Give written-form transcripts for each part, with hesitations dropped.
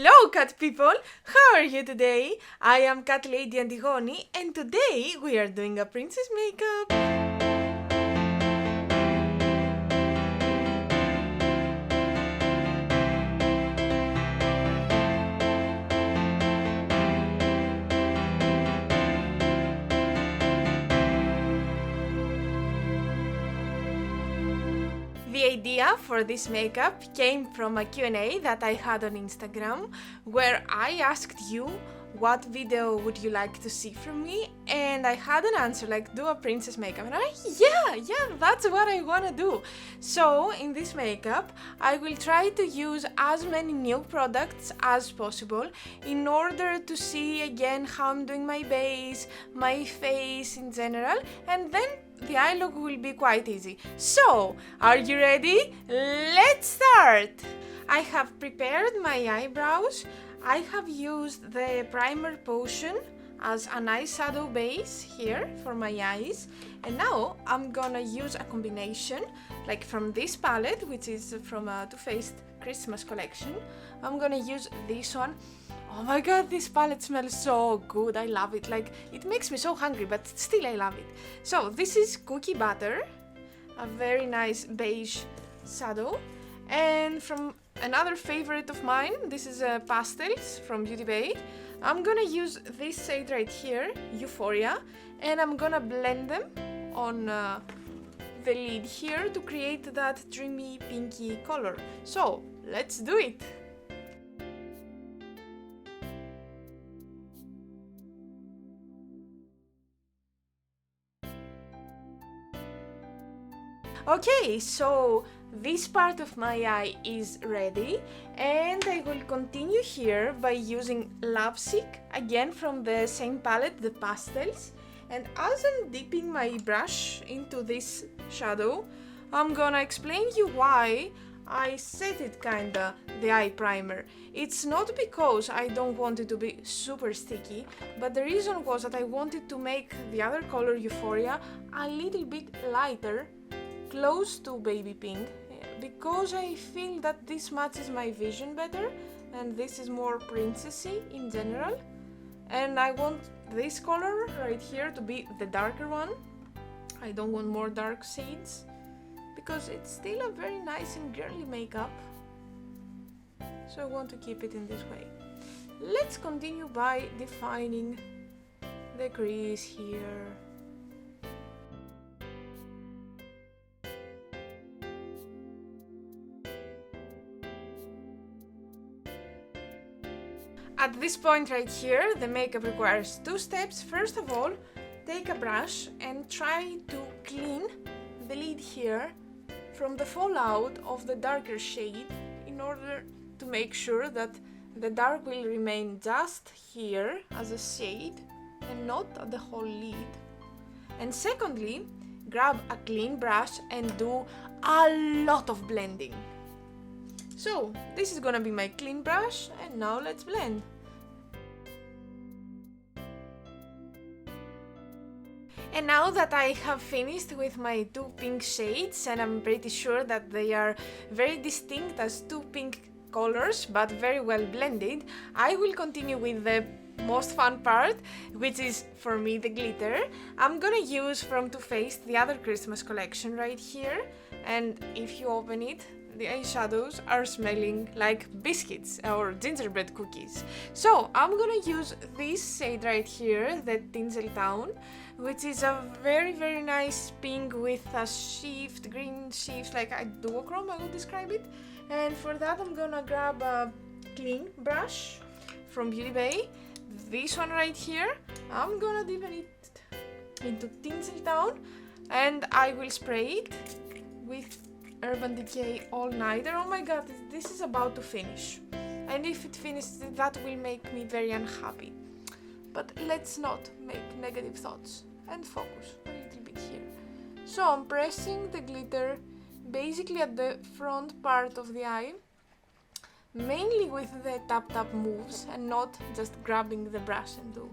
Hello cat people! How are you today? I am Catlady Antigoni and today we are doing a princess makeup. The idea for this makeup came from a Q&A that I had on Instagram, where I asked you what video would you like to see from me, and I had an answer like do a princess makeup, and I'm like yeah, that's what I want to do. So in this makeup I will try to use as many new products as possible in order to see again how I'm doing my base, my face in general, and then the eye look will be quite easy. So, are you ready? Let's start! I have prepared my eyebrows. I have used the primer potion as an eyeshadow base here for my eyes. And now I'm gonna use a combination like from this palette, which is from a Too Faced Christmas collection. I'm gonna use this one. Oh my god, this palette smells so good, I love it, like it makes me so hungry, but still I love it. So this is Cookie Butter, a very nice beige shadow, and from another favorite of mine, this is Pastels from Beauty Bay. I'm gonna use this shade right here, Euphoria, and I'm gonna blend them on the lid here to create that dreamy pinky color. So let's do it! Okay, so this part of my eye is ready, and I will continue here by using Lovesick, again from the same palette, the Pastels. And as I'm dipping my brush into this shadow, I'm gonna explain you why I set it kinda, the eye primer. It's not because I don't want it to be super sticky, but the reason was that I wanted to make the other color, Euphoria, a little bit lighter, close to baby pink, because I feel that this matches my vision better and this is more princessy in general, and I want this color right here to be the darker one. I don't want more dark shades because it's still a very nice and girly makeup, so I want to keep it in this way. Let's continue by defining the crease here. At this point right here, the makeup requires two steps. First of all, take a brush and try to clean the lid here from the fallout of the darker shade in order to make sure that the dark will remain just here as a shade and not at the whole lid. And secondly, grab a clean brush and do a lot of blending. So this is gonna be my clean brush, and now let's blend. And now that I have finished with my two pink shades, and I'm pretty sure that they are very distinct as two pink colors but very well blended, I will continue with the most fun part, which is for me the glitter. I'm gonna use from Too Faced the other Christmas collection right here, and if you open it, the eyeshadows are smelling like biscuits or gingerbread cookies. So I'm gonna use this shade right here, the Tinseltown, which is a very nice pink with a shift, green shift, like a duochrome I would describe it. And for that I'm gonna grab a clean brush from Beauty Bay, this one right here. I'm gonna dip it into Tinseltown and I will spray it with Urban Decay All Nighter. Oh my god, this is about to finish, and if it finishes, that will make me very unhappy. But let's not make negative thoughts and focus a little bit here. So I'm pressing the glitter basically at the front part of the eye, mainly with the tap moves and not just grabbing the brush and do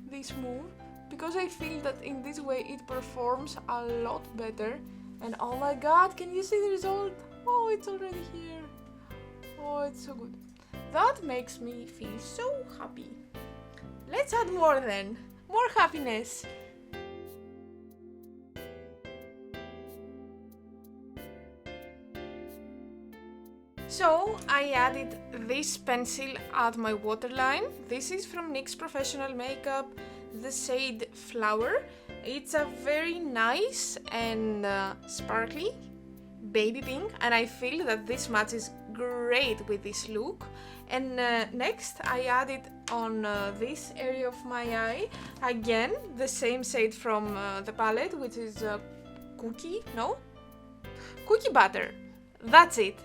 this move, because I feel that in this way it performs a lot better. And oh my god, can you see the result? Oh, it's already here. Oh, it's so good. that makes me feel so happy. Let's add more then. More happiness. So I added this pencil at my waterline. This is from NYX Professional Makeup, the shade Flower. It's a very nice and sparkly baby pink, and I feel that this matches great with this look. And next I added on this area of my eye, again the same shade from the palette, which is Cookie Butter. That's it.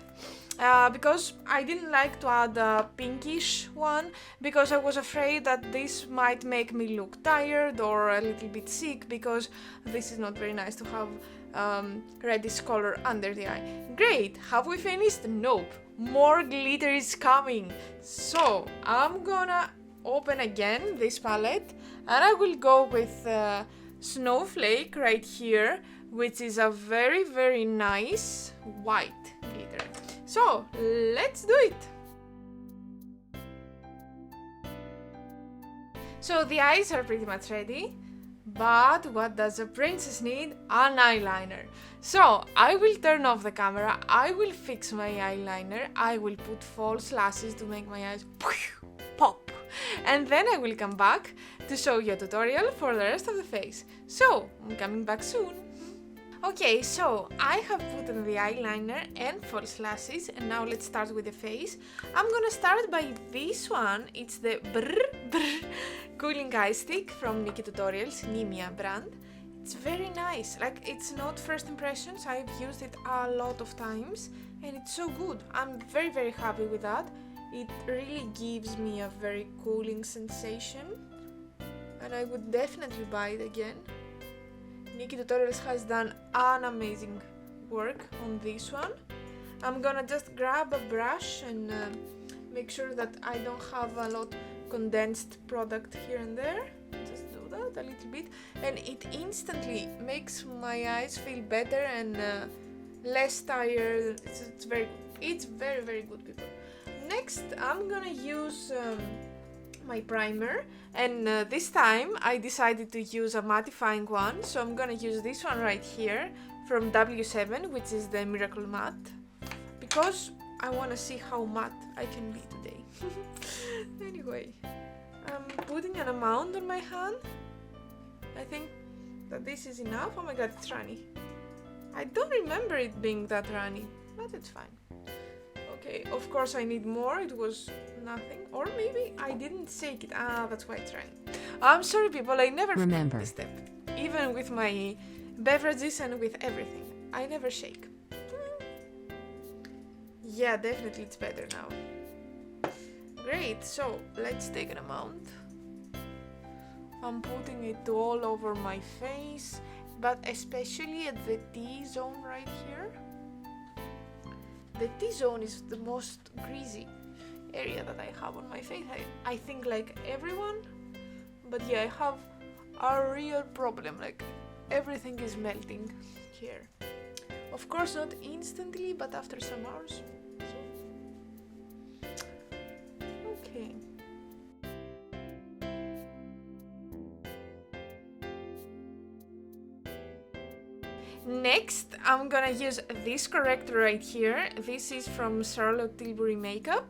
Because I didn't like to add a pinkish one, because I was afraid that this might make me look tired or a little bit sick, because this is not very nice to have reddish color under the eye. Great, have we finished? Nope, more glitter is coming. So I'm gonna open again this palette, and I will go with Snowflake right here, which is a very, very nice white glitter. So let's do it! So the eyes are pretty much ready, but what does a princess need? An eyeliner. So I will turn off the camera, I will fix my eyeliner, I will put false lashes to make my eyes pop, and then I will come back to show you a tutorial for the rest of the face. So I'm coming back soon. Okay, so I have put on the eyeliner and false lashes, and now let's start with the face. I'm gonna start by this one. It's the Cooling Eye Stick from Nikki Tutorials, Nimia brand. It's very nice, like it's not first impressions, I've used it a lot of times and it's so good. I'm very, very happy with that. It really gives me a very cooling sensation and I would definitely buy it again. Nikki Tutorials has done an amazing work on this one. I'm gonna just grab a brush and make sure that I don't have a lot condensed product here and there. Just do that a little bit, and it instantly makes my eyes feel better and less tired. It's very, very good, people. Next, I'm gonna use my primer, and this time I decided to use a mattifying one, so I'm gonna use this one right here from W7, which is the Miracle Matte, because I want to see how matte I can be today. Anyway, I'm putting an amount on my hand. I think that this is enough. Oh my god, it's runny. I don't remember it being that runny, but it's fine. Okay, of course I need more, it was nothing. Or maybe I didn't shake it. Ah, that's why it's running. I'm sorry, people, I never remember this step. Even with my beverages and with everything, I never shake. Yeah, definitely it's better now. Great, so let's take an amount. I'm putting it all over my face, but especially at the T-zone right here. The T-zone is the most greasy area that I have on my face. I think like everyone, but yeah, I have a real problem, like everything is melting here. Of course not instantly, but after some hours. Okay. Next, I'm gonna use this corrector right here. This is from Charlotte Tilbury Makeup.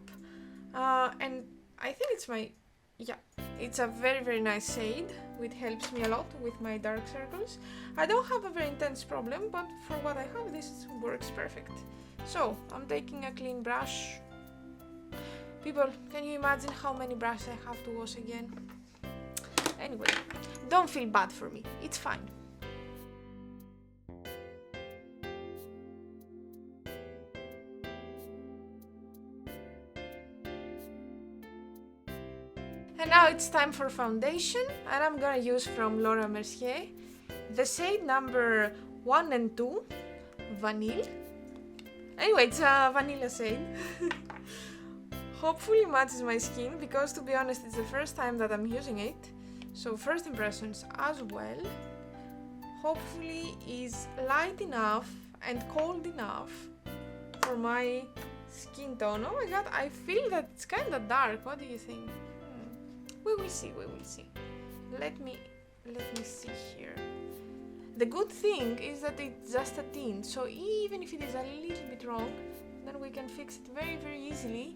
And I think it's a very, very nice shade, which helps me a lot with my dark circles. I don't have a very intense problem, but for what I have, this works perfect. So, I'm taking a clean brush. People, can you imagine how many brushes I have to wash again? Anyway, don't feel bad for me, it's fine. And now it's time for foundation, and I'm gonna use from Laura Mercier the shade number 1 and 2, Vanille. Anyway, it's a vanilla shade. Hopefully matches my skin, because to be honest, it's the first time that I'm using it. So first impressions as well. Hopefully is light enough and cold enough for my skin tone. Oh my god, I feel that it's kind of dark. What do you think? We will see, we will see. Let me see here. The good thing is that it's just a tint, so even if it is a little bit wrong, then we can fix it very, very easily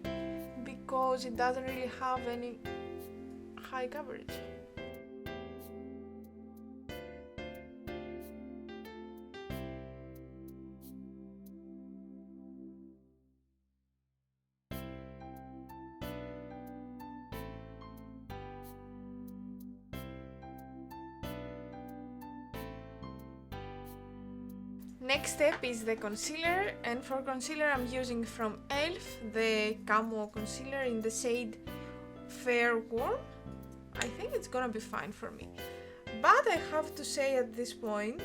because it doesn't really have any high coverage. Next step is the concealer, and for concealer I'm using from e.l.f. the Camo concealer in the shade Fair Warm. I think it's gonna be fine for me. But I have to say at this point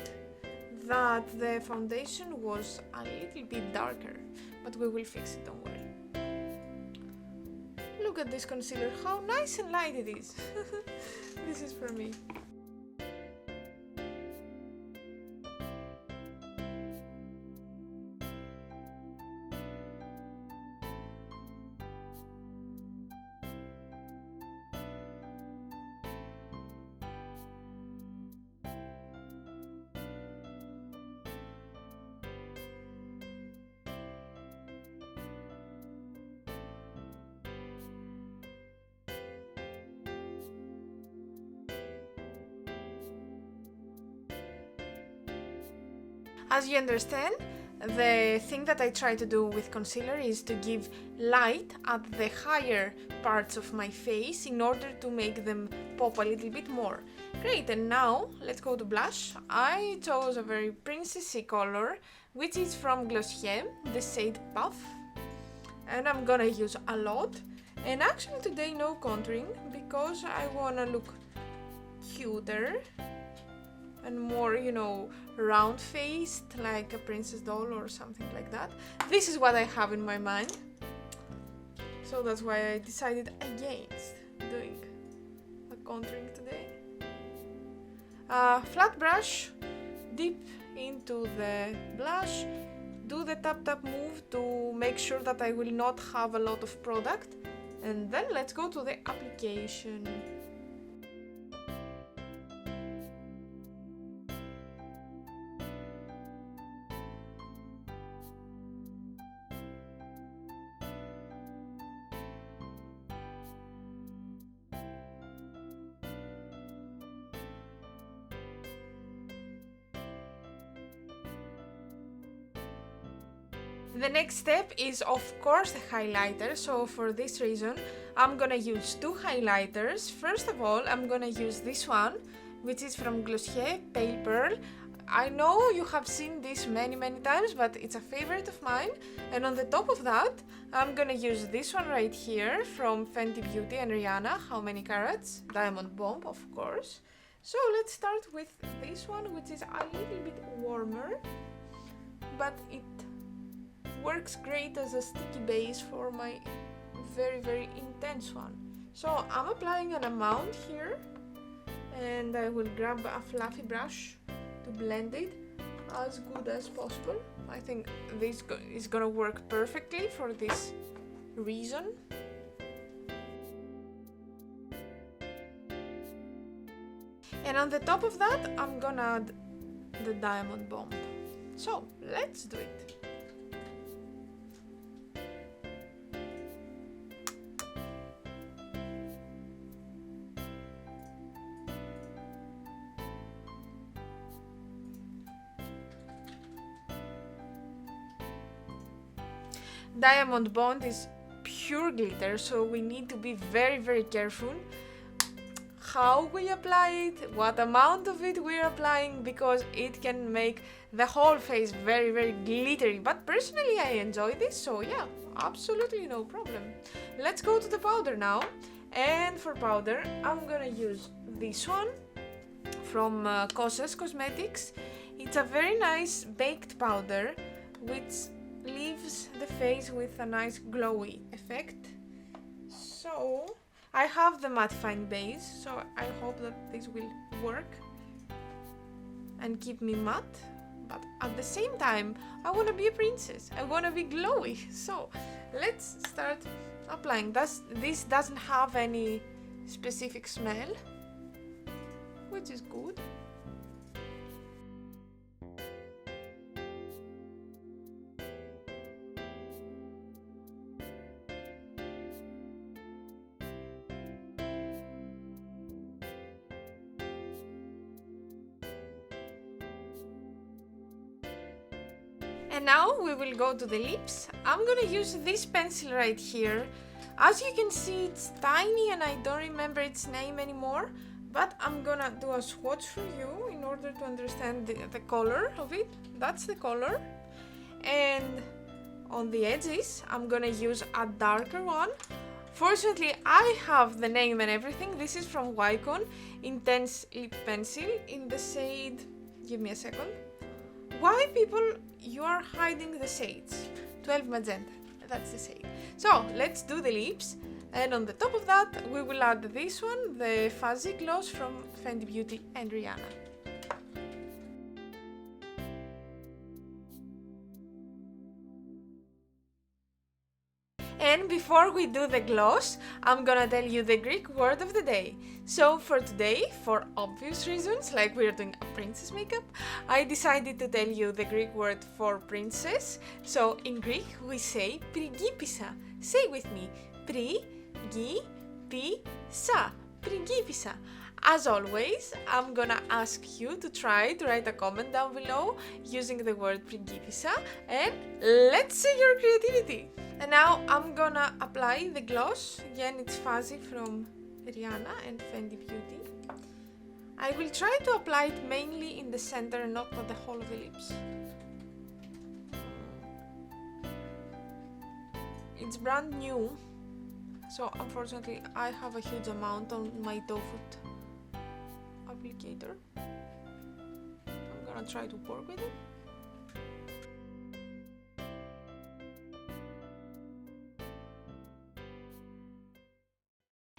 that the foundation was a little bit darker, but we will fix it, don't worry. Look at this concealer, how nice and light it is. This is for me. As you understand, the thing that I try to do with concealer is to give light at the higher parts of my face in order to make them pop a little bit more. Great, and now let's go to blush. I chose a very princessy color, which is from Glossier, the shade Puff. And I'm gonna use a lot. And actually today no contouring, because I wanna look cuter and more, you know, round-faced, like a princess doll or something like that. This is what I have in my mind. So that's why I decided against doing a contouring today. Flat brush, dip into the blush, do the tap-tap move to make sure that I will not have a lot of product, and then let's go to the application. The next step is of course the highlighter, so for this reason I'm gonna use two highlighters. First of all, I'm gonna use this one, which is from Glossier Pale Pearl. I know you have seen this many times, but it's a favorite of mine. And on the top of that, I'm gonna use this one right here from Fenty Beauty and Rihanna, How Many Carats? Diamond Bomb, of course. So let's start with this one, which is a little bit warmer, but it works great as a sticky base for my very intense one. So I'm applying an amount here, and I will grab a fluffy brush to blend it as good as possible. I think this is gonna work perfectly for this reason. And on the top of that, I'm gonna add the Diamond Bomb. So let's do it. Diamond Bond is pure glitter, so we need to be very careful how we apply it, what amount of it we're applying, because it can make the whole face very glittery. But personally I enjoy this, so yeah, absolutely no problem. Let's go to the powder now, and for powder I'm gonna use this one from Aden Cosmetics. It's a very nice baked powder which leaves the face with a nice glowy effect. So I have the mattifying base, so I hope that this will work and keep me matte, but at the same time, I want to be a princess. I want to be glowy. So let's start applying. This doesn't have any specific smell, which is good. And now we will go to the lips. I'm gonna use this pencil right here. As you can see, it's tiny and I don't remember its name anymore, but I'm gonna do a swatch for you in order to understand the color of it. That's the color. And on the edges, I'm gonna use a darker one. Fortunately, I have the name and everything. This is from Wycon Intense Lip Pencil in the shade, give me a second. Why people, you are hiding the shades? 12 magenta, that's the shade. So let's do the lips, and on the top of that we will add this one, the Fuzzy Gloss from Fenty Beauty and Rihanna. And before we do the gloss, I'm gonna tell you the Greek word of the day. So for today, for obvious reasons, like we're doing a princess makeup, I decided to tell you the Greek word for princess. So in Greek, we say pringipissa. Say with me, pri-gi-pi-sa, pringipissa. As always, I'm gonna ask you to try to write a comment down below using the word pringipissa, and let's see your creativity. And now I'm gonna apply the gloss. Again, it's Fuzzy from Rihanna and Fenty Beauty. I will try to apply it mainly in the center, not at the whole of the lips. It's brand new, so unfortunately I have a huge amount on my doe foot applicator. I'm gonna try to work with it.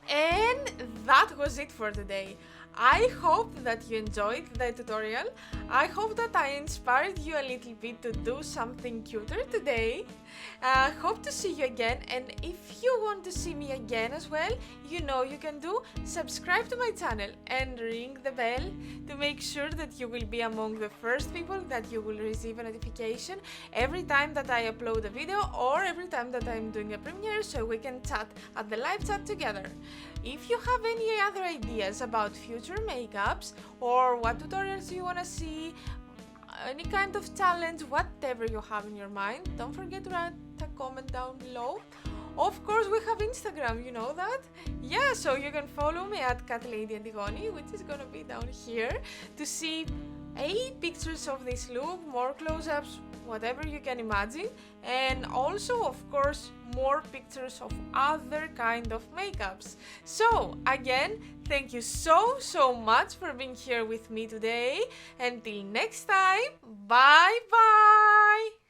And that was it for today. I hope that you enjoyed the tutorial. I hope that I inspired you a little bit to do something cuter today. Hope to see you again, and if you want to see me again as well, you know you can do subscribe to my channel and ring the bell to make sure that you will be among the first people that you will receive a notification every time that I upload a video or every time that I'm doing a premiere, so we can chat at the live chat together. If you have any other ideas about future makeups or what tutorials you want to see, any kind of challenge, whatever you have in your mind, don't forget to write a comment down below. Of course, we have Instagram, you know that? Yeah, so you can follow me at Catlady Antigoni, which is gonna be down here, to see pictures of this look, more close-ups, whatever you can imagine, and also, of course, more pictures of other kind of makeups. So again, thank you so much for being here with me today. Until next time, bye bye.